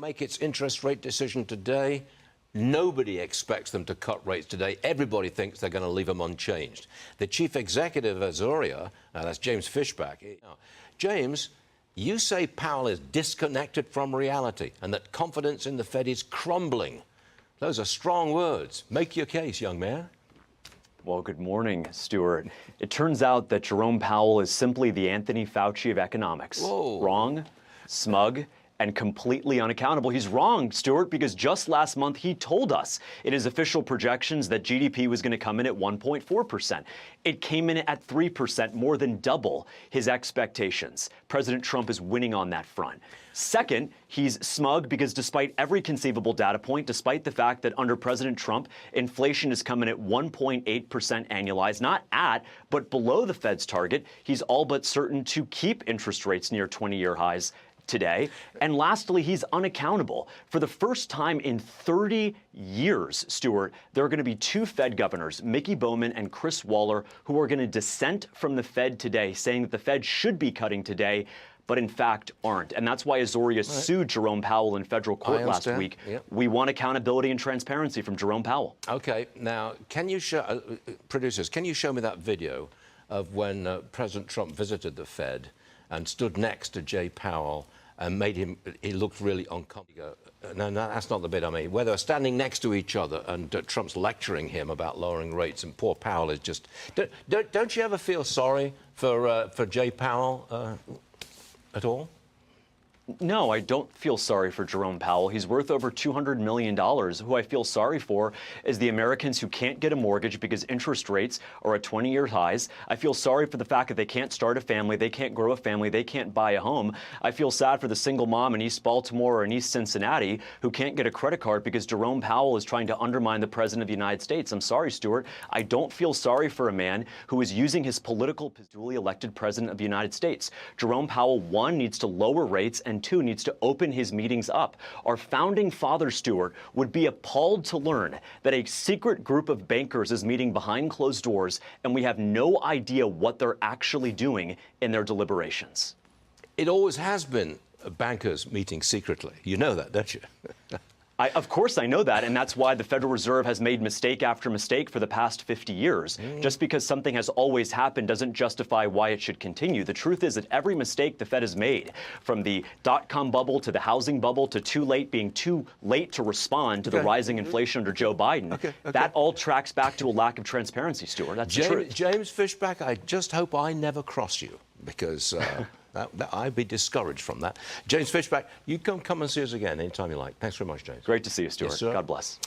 make its interest rate decision today. Nobody expects them to cut rates today. Everybody thinks they're going to leave them unchanged. The chief executive of Zoria, that's James Fishback. James, you say Powell is disconnected from reality and that confidence in the Fed is crumbling. Those are strong words. Make your case, young man. Well, good morning, Stuart. It turns out that Jerome Powell is simply the Anthony Fauci of economics. Whoa. Wrong, smug, and completely unaccountable. He's wrong, Stuart, because just last month he told us in his official projections that GDP was going to come in at 1.4%. It came in at 3%, more than double his expectations. President Trump is winning on that front. Second, he's smug because despite every conceivable data point, despite the fact that under President Trump, inflation is coming at 1.8% annualized, not at, but below the Fed's target, he's all but certain to keep interest rates near 20-year highs today. And lastly, he's unaccountable. For the first time in 30 years, Stuart, there are going to be two Fed governors, Mickey Bowman and Chris Waller, who are going to dissent from the Fed today, saying that the Fed should be cutting today, but in fact aren't. And that's why zoria sued Jerome Powell in federal court last week. Yep. We want accountability and transparency from Jerome Powell. Okay, now, can you show, producers, can you show me that video of when President Trump visited the Fed and stood next to Jay Powell and made him, he looked really uncomfortable. No, that's not the bit I mean. Where they're standing next to each other and Trump's lecturing him about lowering rates and poor Powell is just... Don't you ever feel sorry for Jay Powell at all? No, I don't feel sorry for Jerome Powell. He's worth over $200 million. Who I feel sorry for is the Americans who can't get a mortgage because interest rates are at 20-year highs. I feel sorry for the fact that they can't start a family, they can't grow a family, they can't buy a home. I feel sad for the single mom in East Baltimore or in East Cincinnati who can't get a credit card because Jerome Powell is trying to undermine the President of the United States. I'm sorry, Stuart. I don't feel sorry for a man who is using his political duly elected President of the United States. Jerome Powell, one, needs to lower rates, and two, needs to open his meetings up. Our founding father, Stuart, would be appalled to learn that a secret group of bankers is meeting behind closed doors, and we have no idea what they're actually doing in their deliberations. It always has been bankers meeting secretly. You know that, don't you? Of course I know that, and that's why the Federal Reserve has made mistake after mistake for the past 50 years. Just because something has always happened doesn't justify why it should continue. The truth is that every mistake the Fed has made, from the dot-com bubble to the housing bubble to being too late to respond to the rising inflation under Joe Biden, that all tracks back to a lack of transparency, Stuart. That's the truth. James Fishback, I just hope I never cross you, because I'd be discouraged from that. James Fishback, you come and see us again anytime you like. Thanks very much, James. Great to see you, Stuart. Yes, sir. God bless.